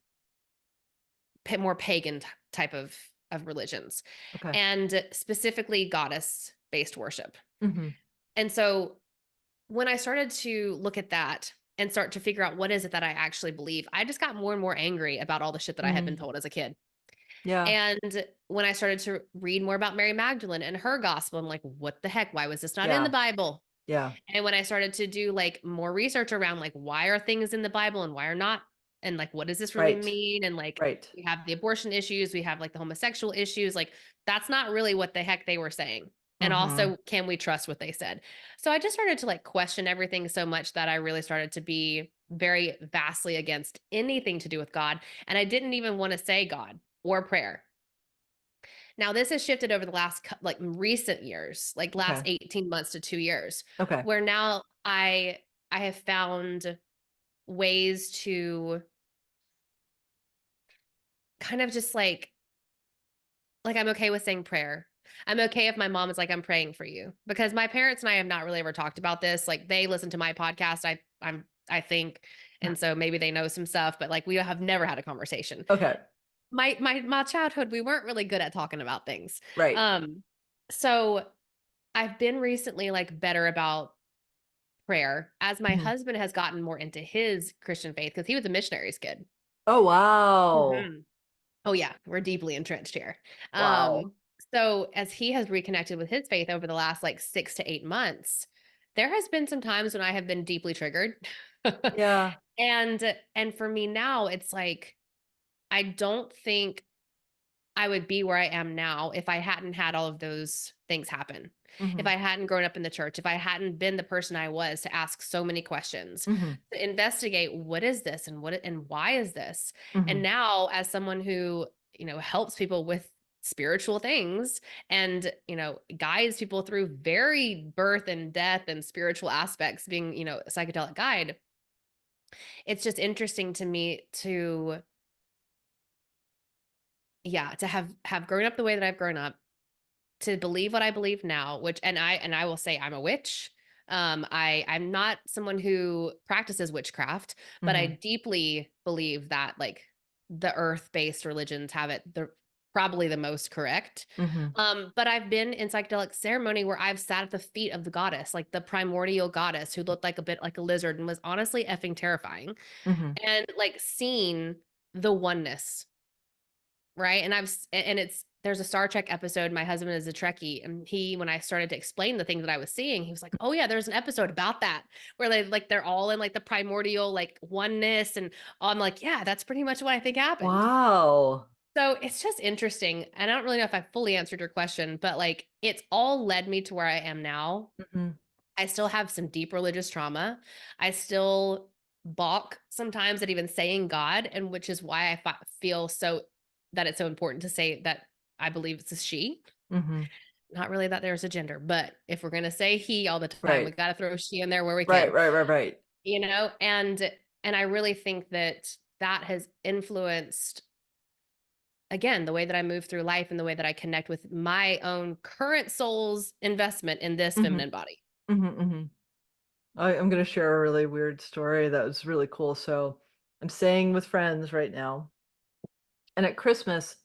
more pagan type of religions Okay. and specifically goddess based worship. Mhm. And so when I started to look at that and start to figure out what is it that I actually believe, I just got more and more angry about all the shit that I had been Mm. told as a kid. Yeah. And when I started to read more about Mary Magdalene and her gospel, I'm like, what the heck? Why was this not in the Yeah. Bible? Yeah. And when I started to do like more research around like why are things in the Bible and why are not, and like what does this really Right. mean? And like Right. we have the abortion issues, we have like the homosexual issues, like that's not really what the heck they were saying. And Mhm. also, can we trust what they said? So I just started to like question everything so much that I really started to be very vastly against anything to do with God. And I didn't even want to say God or prayer. Now this has shifted over the last like recent years, like last Okay. 18 months to 2 years, Okay. where now I have found ways to kind of just like I'm okay with saying prayer. I'm okay if my mom is like, "I'm praying for you," because my parents and I have not really ever talked about this. Like they listen to my podcast. I think, and so maybe they know some stuff, but like we have never had a conversation. Okay. My childhood, we weren't really good at talking about things. Right. Um, so I've been recently like better about prayer as my Mhm. husband has gotten more into his Christian faith because he was a missionary's kid. Oh, wow. Mhm. Oh yeah, we're deeply entrenched here. Wow. So as he has reconnected with his faith over the last like 6 to 8 months, there has been some times when I have been deeply triggered. Yeah. And for me now, it's like I don't think I would be where I am now if I hadn't had all of those things happen. If Mhm. I hadn't grown up in the church, if I hadn't been the person I was to ask so many questions, Mhm. to investigate what is this and and why is this? And Mhm. now as someone who, helps people with spiritual things and, guides people through very birth and death and spiritual aspects being, a psychedelic guide, it's just interesting to me to yeah, to have grown up the way that I've grown up, to believe what I believe now, which and I will say I'm a witch. I'm not someone who practices witchcraft, but I Mhm. deeply believe that like the earth-based religions have it the probably the most correct. Mhm. But I've been in psychedelic ceremony where I've sat at the feet of the goddess, like the primordial goddess who looked like a bit like a lizard and was honestly effing terrifying. Mhm. And like seen the oneness. Right, and and it's there's a Star Trek episode, my husband is a Trekkie, and when I started to explain the things that I was seeing, he was like, "Oh, yeah, there's an episode about that, where they're all in, like, the primordial, like, oneness," and I'm like, "Yeah, that's pretty much what I think happened." Wow. So, it's just interesting, and I don't really know if I fully answered your question, but, like, it's all led me to where I am now. Mhm. I still have some deep religious trauma. I still balk sometimes at even saying God, and which is why feel so that it's so important to say that I believe it's a she. Mhm. Not really that there's a gender, but if we're gonna say he all the time, we Right. got to throw she in there where we Right, can, right, right, right. and I really think that that has influenced again the way that I move through life and the way that I connect with my own current soul's investment in this Mhm. feminine body. Mhm, mhm. I'm gonna share a really weird story that was really cool. So, I'm staying with friends right now, and at Christmas,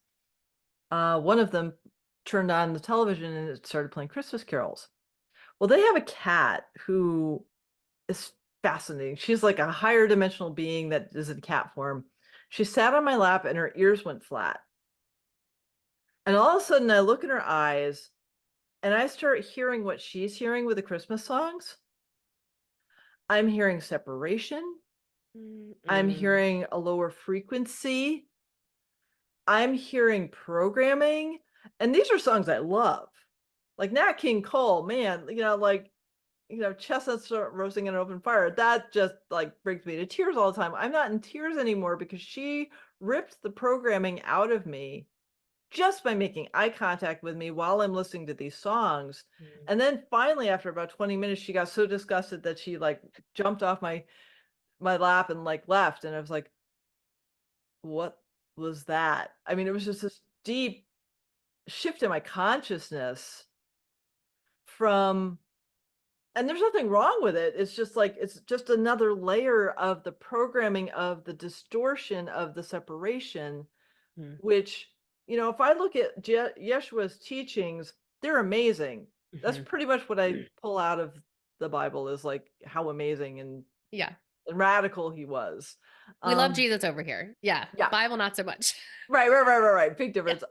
one of them turned on the television and it started playing Christmas carols. Well, they have a cat who is fascinating. She's like a higher dimensional being that is in cat form. She sat on my lap and her ears went flat. And all of a sudden, I look in her eyes and I start hearing what she's hearing with the Christmas songs. I'm hearing separation. I'm Mm-mm. hearing a lower frequency. I'm hearing programming. And these are songs I love. Like Nat King Cole, man, chestnuts roasting in an open fire. That just like brings me to tears all the time. I'm not in tears anymore because she ripped the programming out of me just by making eye contact with me while I'm listening to these songs. Mm. And then finally, after about 20 minutes, she got so disgusted that she like jumped off my lap and like left. And I was like, what was that? I mean, it was just this deep shift in my consciousness from and there's nothing wrong with it. It's just like it's just another layer of the programming of the distortion of the separation, Mm. which, if I look at Yeshua's teachings, they're amazing. That's Mhm. pretty much what I pull out of the Bible is like how amazing Yeah. and radical he was. We love Um, Jesus over here. Yeah. yeah, Bible, not so much. right, right, right, right, right. Big Yeah. difference.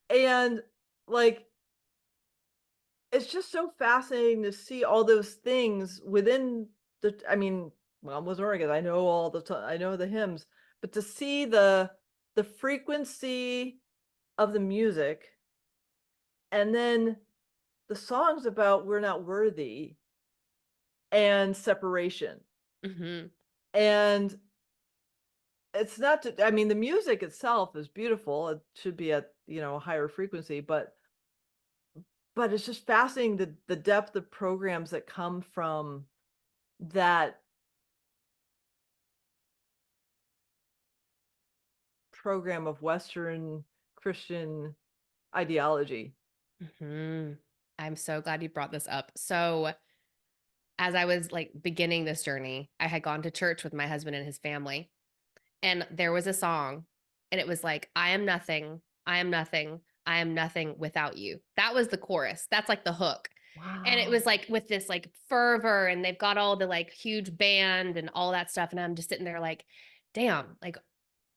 And like it's just so fascinating to see all those things within I mean, well, I'm with Oregon. I know all I know the hymns, but to see the frequency of the music and then the songs about we're not worthy and separation. Mhm. And it's not to, I mean, the music itself is beautiful. It should be at, a higher frequency, but it's just fascinating the depth of programs that come from that program of Western Christian ideology. Mhm. I'm so glad you brought this up. So, as I was like beginning this journey, I had gone to church with my husband and his family, and there was a song, and it was like, I am nothing, I am nothing, I am nothing without you. That was the chorus. That's like the hook. And it was Wow. like with this like fervor, and they've got all the like huge band and all that stuff. And I'm just sitting there like, damn, like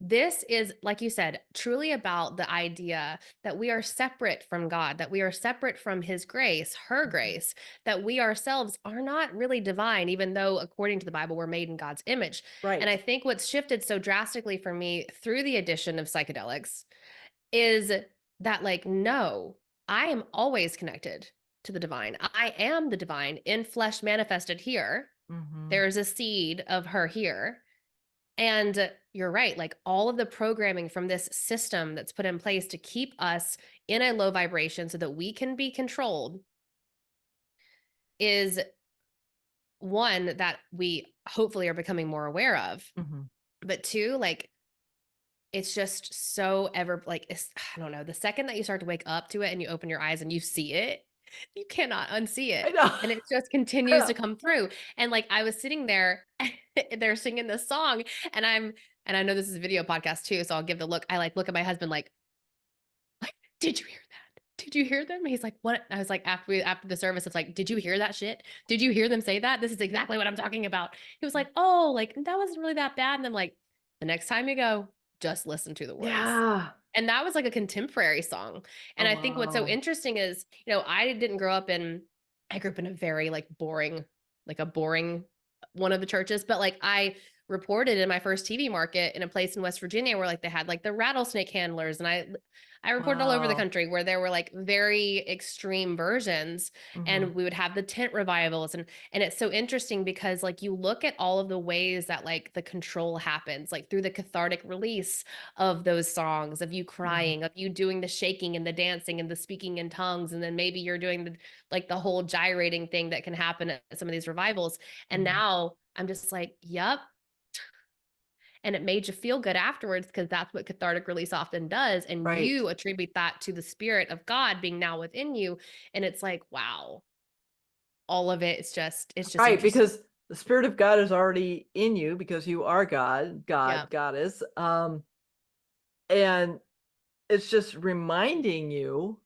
this is, like you said, truly about the idea that we are separate from God, that we are separate from His grace, her Mhm. grace, that we ourselves are not really divine, even though, according to the Bible, we're made in God's image. And I Right. think what's shifted so drastically for me through the addition of psychedelics is that, like, no, I am always connected to the divine. I am the divine in flesh manifested here. Mhm. There's a seed of her here, and you're right, like all of the programming from this system that's put in place to keep us in a low vibration so that we can be controlled is one that we hopefully are becoming more aware of. Mhm. But two, like it's just so ever like I don't know, the second that you start to wake up to it and you open your eyes and you see it, you cannot unsee I it. know. And it just I continues know. to come through. And like I was sitting there, they're singing this song, and and I know this is a video podcast too, so I'll give the look. I like look at my husband like, did you hear that? Did you hear them? He's like, what? I was like, after the service, it's like, did you hear that shit? Did you hear them say that? This is exactly what I'm talking about. He was like, oh, like that wasn't really that bad. And I'm like, the next time you go, just listen to the words. Yeah. And that was like a contemporary song. And Oh, I think what's so wow. interesting is, I didn't grow up in, I grew up in a very like boring, like a boring one of the churches, but like I reported in my first TV market in a place in West Virginia where like they had like the rattlesnake handlers, and I reported all over the Wow. country where there were like very extreme versions, Mhm. and we would have the tent revivals. And it's so interesting because like you look at all of the ways that like the control happens, like through the cathartic release of those songs, of you Mhm. crying, of you doing the shaking and the dancing and the speaking in tongues, and then maybe you're doing the whole gyrating thing that can happen at some of these revivals. And Mhm. now I'm just like, yep, and it made you feel good afterwards because that's what cathartic release often does, and Right. you attribute that to the spirit of God being now within you, and it's like, wow, all of it is just it's just Right, interesting. because the spirit of God is already in you because you are God, Yeah. Goddess. And it's just reminding you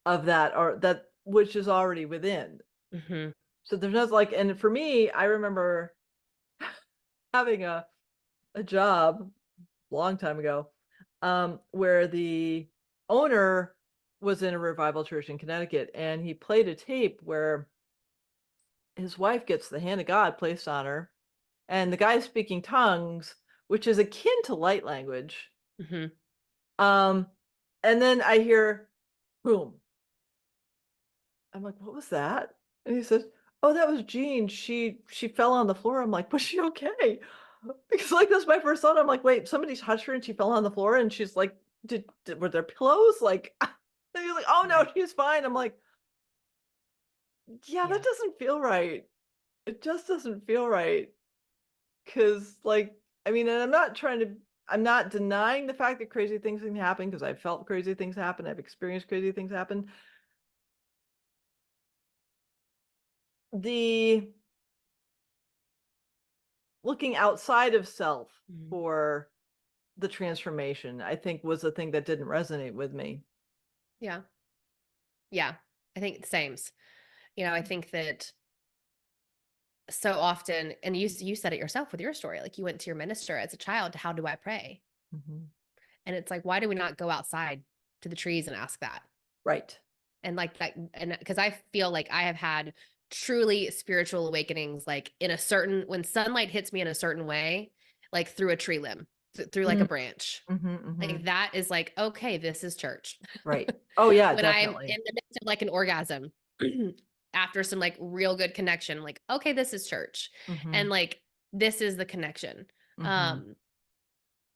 of that, or that which is already within. Mhm. So there's no like, and for me, I remember having a job long time ago, where the owner was in a revival church in Connecticut, and he played a tape where his wife gets the hand of God placed on her, and the guy's speaking tongues, which is akin to light language. Mhm. Um, and then I hear boom. I'm like, what was that? And he says, oh, that was Jean. She fell on the floor. I'm like, was she okay? Because like that's my first thought. I'm like, wait, somebody touched her and she fell on the floor, and she's like, did were there pillows? Like, and he's like, oh no, Right. she's fine. I'm like, yeah, that Yeah. doesn't feel right. It just doesn't feel right. Cause like, I mean, and I'm not denying the fact that crazy things can happen because I've felt crazy things happen. I've experienced crazy things happen. The looking outside of self Mhm. for the transformation, I think, was the thing that didn't resonate with me. Yeah. Yeah. I think the sames. I think that so often, and you said it yourself with your story, like you went to your minister as a child to, how do I pray? Mhm. And it's like, why do we not go outside to the trees and ask that? Right. And like that, and because I feel like I have had truly spiritual awakenings, like in a certain, when sunlight hits me in a certain way, like through a tree limb, through like Mm, a branch. mhm, Like mhm. that is like, okay, this is church. Right. Oh, yeah, When I'm definitely. in the midst of like an orgasm after some like real good connection, like, okay, this is church. And Mhm. like, this is the connection. Mhm. Um,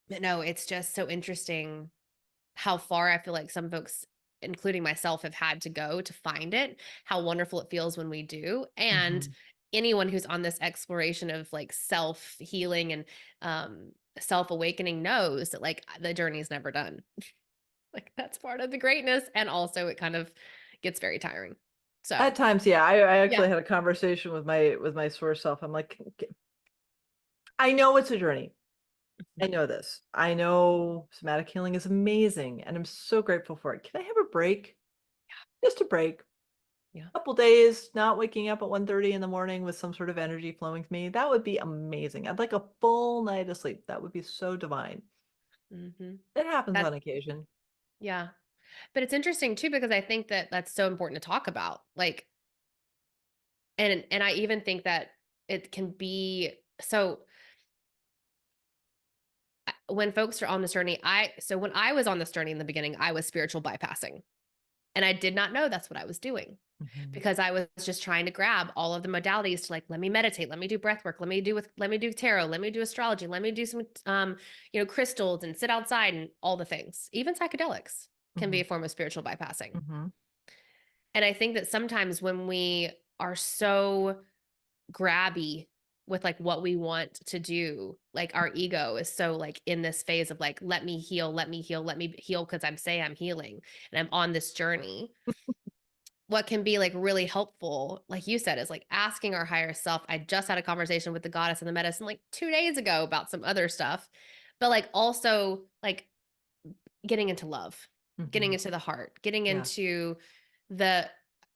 but no, it's just so interesting how far I feel like some folks, including myself, have had to go to find it, how wonderful it feels when we do. And Mhm. anyone who's on this exploration of like self healing and self awakening knows that like the journey is never done. Like that's part of the greatness. And also it kind of gets very tiring. At So, times, yeah, I yeah. actually had a conversation with my source self. I'm like, I know it's a journey. I know this. I know somatic healing is amazing, and I'm so grateful for it. Can I have a break? Just a break. Yeah. Couple days not waking up at 1:30 in the morning with some sort of energy flowing to me. That would be amazing. I'd like a full night of sleep. That would be so divine. Hmm. It happens That, on occasion. yeah. But it's interesting too, because I think that that's so important to talk about. Like, and I even think that it can be so when folks are on this journey, so when I was on this journey in the beginning, I was spiritual bypassing. And I did not know that's what I was doing Mhm. because I was just trying to grab all of the modalities to like, let me meditate, let me do breath work, let me do tarot, let me do astrology, let me do some crystals and sit outside and all the things. Even psychedelics can be Mhm. a form of spiritual bypassing. Mhm. And I think that sometimes when we are so grabby with like what we want to do, like our ego is so like in this phase of like, let me heal, let me heal, let me heal because I'm healing and I'm on this journey. What can be like really helpful, like you said, is like asking our higher self. I just had a conversation with the goddess and the medicine like 2 days ago about some other stuff, but like also like getting into love, getting Mhm. into the heart, getting Yeah. into the,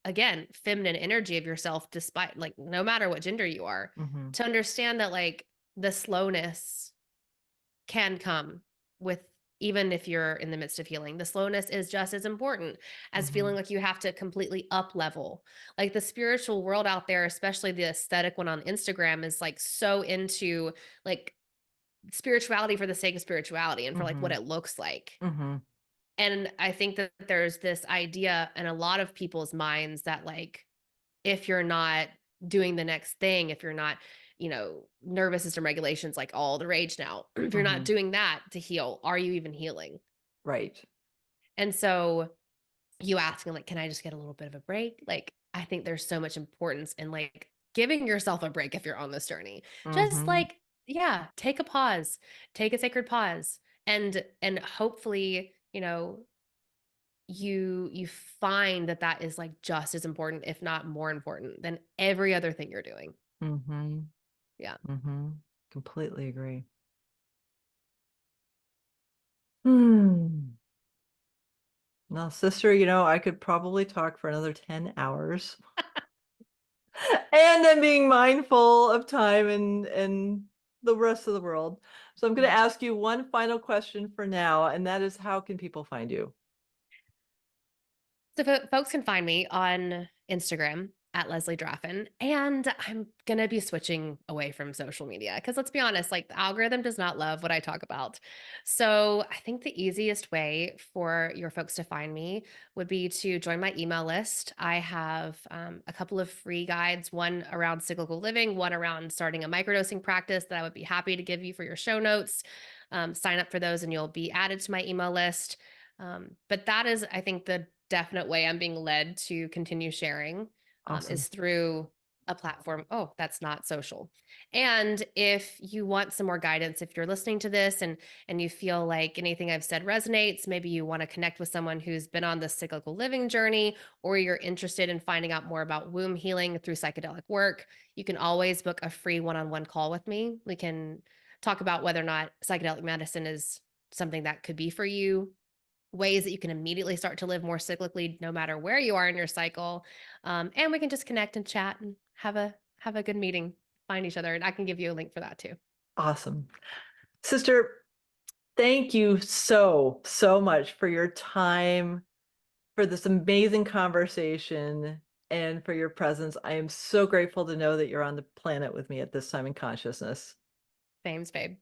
again, feminine energy of yourself, despite like no matter what gender you are, Mhm. to understand that like the slowness can come with, even if you're in the midst of healing, the slowness is just as important as feeling Mhm. like you have to completely up level. Like the spiritual world out there, especially the aesthetic one on Instagram, is like so into like spirituality for the sake of spirituality and for like what Mhm. it looks like. Mhm. And I think that there's this idea in a lot of people's minds that like if you're not doing the next thing, if you're not, nervous system regulations like all the rage now, if you're not Mhm. doing that to heal, are you even healing? Right. And so you asking like, can I just get a little bit of a break? Like, I think there's so much importance in like giving yourself a break if you're on this journey. Just Mhm. like, yeah, take a pause, take a sacred pause. And hopefully, you find that that is like just as important, if not more important than every other thing you're doing. Mhm. Yeah. Mhm. Completely agree. Hmm. Now, sister, I could probably talk for another 10 hours. And then being mindful of time and the rest of the world. So I'm going to Mhm. ask you one final question for now, and that is how can people find you? So folks can find me on Instagram at Leslie Draffin, and I'm gonna be switching away from social media because let's be honest, like the algorithm does not love what I talk about. So I think the easiest way for your folks to find me would be to join my email list. I have a couple of free guides, one around cyclical living, one around starting a microdosing practice that I would be happy to give you for your show notes. Sign up for those, and you'll be added to my email list. But that is, I think, the definite way I'm being led to continue sharing Awesome. is through a platform. Oh, that's not social. And if you want some more guidance, if you're listening to this and you feel like anything I've said resonates, maybe you want to connect with someone who's been on this cyclical living journey, or you're interested in finding out more about womb healing through psychedelic work, you can always book a free one-on-one call with me. We can talk about whether or not psychedelic medicine is something that could be for you, ways that you can immediately start to live more cyclically no matter where you are in your cycle. And we can just connect and chat and have a good meeting, find each other. And I can give you a link for that too. Awesome. Sister, thank you so, so much for your time, for this amazing conversation, and for your presence. I am so grateful to know that you're on the planet with me at this time in consciousness. Thanks, babe.